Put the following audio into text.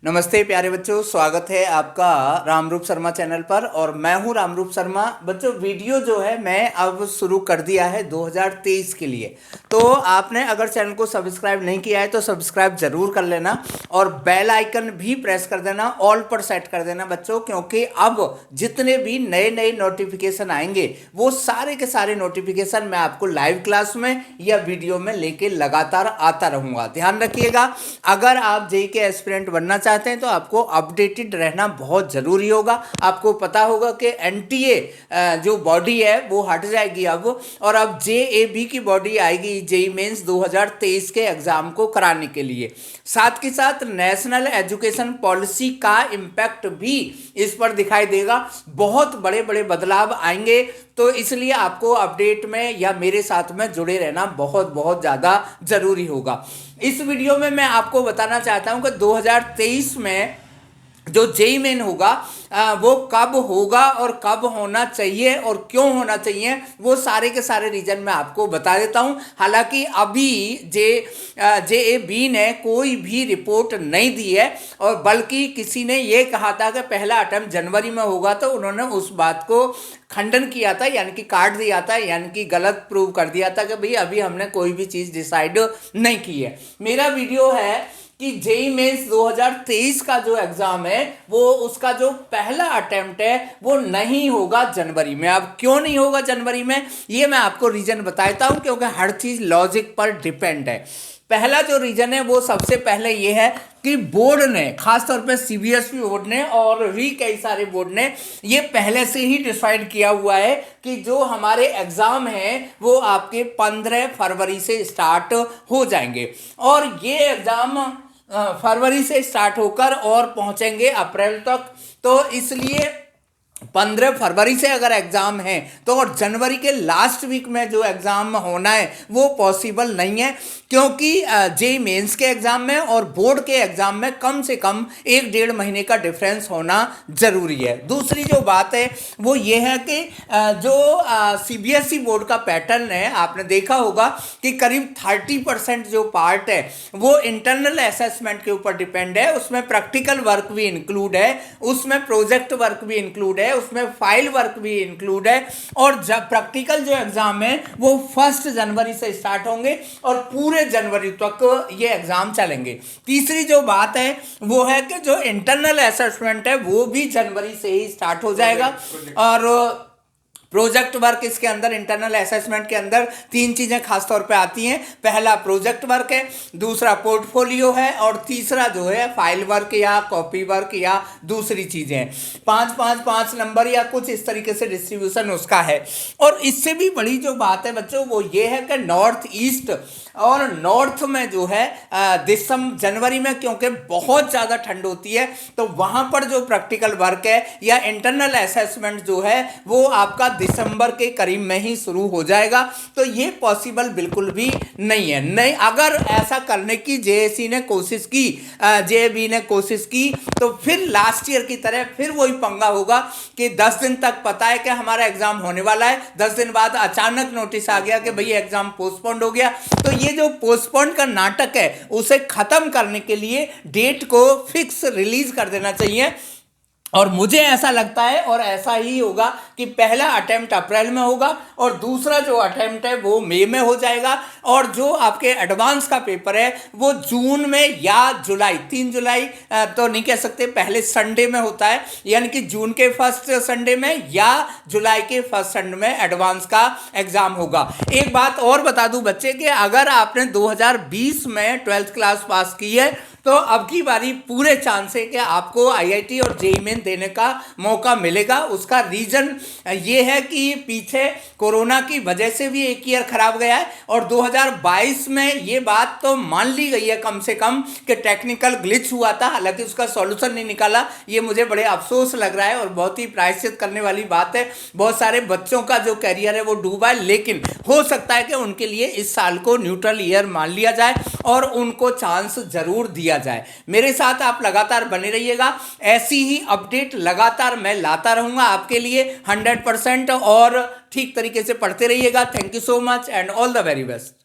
नमस्ते प्यारे बच्चों, स्वागत है आपका रामरूप शर्मा चैनल पर। और मैं हूं रामरूप शर्मा। बच्चों, वीडियो जो है मैं अब शुरू कर दिया है 2023 के लिए। तो आपने अगर चैनल को सब्सक्राइब नहीं किया है तो सब्सक्राइब जरूर कर लेना और बेल आइकन भी प्रेस कर देना, ऑल पर सेट कर देना बच्चों, क्योंकि अब जितने भी नए नए नोटिफिकेशन आएंगे वो सारे के सारे नोटिफिकेशन मैं आपको लाइव क्लास में या वीडियो में लेके लगातार आता रहूँगा। ध्यान रखिएगा, अगर आप जेईई के एस्पिरेंट बनना चाहते हैं तो आपको अपडेटेड रहना बहुत ज़रूरी होगा। आपको पता होगा कि एनटीए जो बॉडी है वो हट जाएगी अब, और अब जेएबी की बॉडी आएगी जेईई मेंस 2023 के एग्ज़ाम को कराने के लिए। साथ के साथ नेशनल एजुकेशन पॉलिसी का इम्पैक्ट भी इस पर दिखाई देगा। बहुत बड़े बड़े बदलाव आएंगे, तो इसलिए आपको अपडेट में या मेरे साथ में जुड़े रहना बहुत बहुत ज़्यादा ज़रूरी होगा। इस वीडियो में मैं आपको बताना चाहता हूं कि 2023 में जो जेईई मेन होगा वो कब होगा और कब होना चाहिए और क्यों होना चाहिए, वो सारे के सारे रीजन मैं आपको बता देता हूं। हालांकि अभी जेएबी ने कोई भी रिपोर्ट नहीं दी है, और बल्कि किसी ने ये कहा था कि पहला अटेम्प्ट जनवरी में होगा, तो उन्होंने उस बात को खंडन किया था, यानी कि काट दिया था, यानी कि गलत प्रूव कर दिया था कि भाई अभी हमने कोई भी चीज़ डिसाइड नहीं की है। मेरा वीडियो है कि जेईई मेंस 2023 का जो एग्जाम है वो उसका जो पहला अटेम्प्ट है वो नहीं होगा जनवरी में। अब क्यों नहीं होगा जनवरी में, ये मैं आपको रीजन बताता हूं, क्योंकि हर चीज लॉजिक पर डिपेंड है। पहला जो रीजन है वो सबसे पहले ये है कि बोर्ड ने, खासतौर पे सीबीएसई बोर्ड ने और भी कई सारे बोर्ड ने ये पहले से ही डिसाइड किया हुआ है कि जो हमारे एग्जाम हैं वो आपके 15 फरवरी से स्टार्ट हो जाएंगे, और ये एग्जाम फरवरी से स्टार्ट होकर और पहुंचेंगे अप्रैल तक। तो इसलिए 15 फरवरी से अगर एग्जाम है तो और जनवरी के लास्ट वीक में जो एग्जाम होना है वो पॉसिबल नहीं है, क्योंकि जेईई मेंस के एग्जाम में और बोर्ड के एग्जाम में कम से कम 1-1.5 महीने का डिफरेंस होना जरूरी है। दूसरी जो बात है वो ये है कि जो सीबीएसई बोर्ड का पैटर्न है, आपने देखा होगा कि करीब 30% जो पार्ट है वो इंटरनल असेसमेंट के ऊपर डिपेंड है। उसमें प्रैक्टिकल वर्क भी इंक्लूड है, उसमें प्रोजेक्ट वर्क भी इंक्लूड है, उसमें फाइल वर्क भी इंक्लूड है, और जब प्रैक्टिकल जो एग्जाम है वो 1 जनवरी से स्टार्ट होंगे और पूरे जनवरी तक ये एग्जाम चलेंगे। तीसरी जो बात है वो है कि जो इंटरनल असेसमेंट है वो भी जनवरी से ही स्टार्ट हो जाएगा। और प्रोजेक्ट वर्क, इसके अंदर इंटरनल असेसमेंट के अंदर 3 चीज़ें खास तौर पे आती हैं। पहला प्रोजेक्ट वर्क है, दूसरा पोर्टफोलियो है, और तीसरा जो है फाइल वर्क या कॉपी वर्क या दूसरी चीज़ें। 5-5-5 नंबर या कुछ इस तरीके से डिस्ट्रीब्यूशन उसका है। और इससे भी बड़ी जो बात है बच्चों वो ये है कि नॉर्थ ईस्ट और नॉर्थ में जो है जनवरी में, क्योंकि बहुत ज़्यादा ठंड होती है, तो वहाँ पर जो प्रैक्टिकल वर्क है या इंटरनल असेसमेंट जो है वो आपका दिसंबर के करीब में ही शुरू हो जाएगा। तो ये पॉसिबल बिल्कुल भी नहीं है। नहीं, अगर ऐसा करने की जेएसी ने कोशिश की, जेएबी ने कोशिश की, तो फिर लास्ट ईयर की तरह फिर वही पंगा होगा कि 10 दिन तक पता है कि हमारा एग्जाम होने वाला है, 10 दिन बाद अचानक नोटिस आ गया कि भाई एग्जाम पोस्टपोन्ड हो गया। तो ये जो पोस्टपोन्ड का नाटक है उसे खत्म करने के लिए डेट को फिक्स रिलीज कर देना चाहिए। और मुझे ऐसा लगता है और ऐसा ही होगा कि पहला अटेम्प्ट अप्रैल में होगा और दूसरा जो अटेम्प्ट है वो मई में हो जाएगा, और जो आपके एडवांस का पेपर है वो जून में या जुलाई, 3 जुलाई तो नहीं कह सकते, पहले संडे में होता है, यानी कि जून के फर्स्ट संडे में या जुलाई के फर्स्ट संडे में एडवांस का एग्जाम होगा। एक बात और बता दूं बच्चे कि अगर आपने 2020 में 12th क्लास पास की है तो अब की बारी पूरे चांस है कि आपको आईआईटी और जेईई मेन देने का मौका मिलेगा। उसका रीजन ये है कि पीछे कोरोना की वजह से भी एक ईयर खराब गया है, और 2022 में ये बात तो मान ली गई है कम से कम कि टेक्निकल ग्लिच हुआ था, हालांकि उसका सॉल्यूशन नहीं निकाला। ये मुझे बड़े अफसोस लग रहा है और बहुत ही प्रायश्चित करने वाली बात है। बहुत सारे बच्चों का जो कैरियर है वो डूबा है, लेकिन हो सकता है कि उनके लिए इस साल को न्यूट्रल ईयर मान लिया जाए और उनको चांस जरूर दिया जाए। मेरे साथ आप लगातार बने रहिएगा, ऐसी ही अपडेट लगातार मैं लाता रहूंगा आपके लिए 100%, और ठीक तरीके से पढ़ते रहिएगा। Thank you so much and all the very best.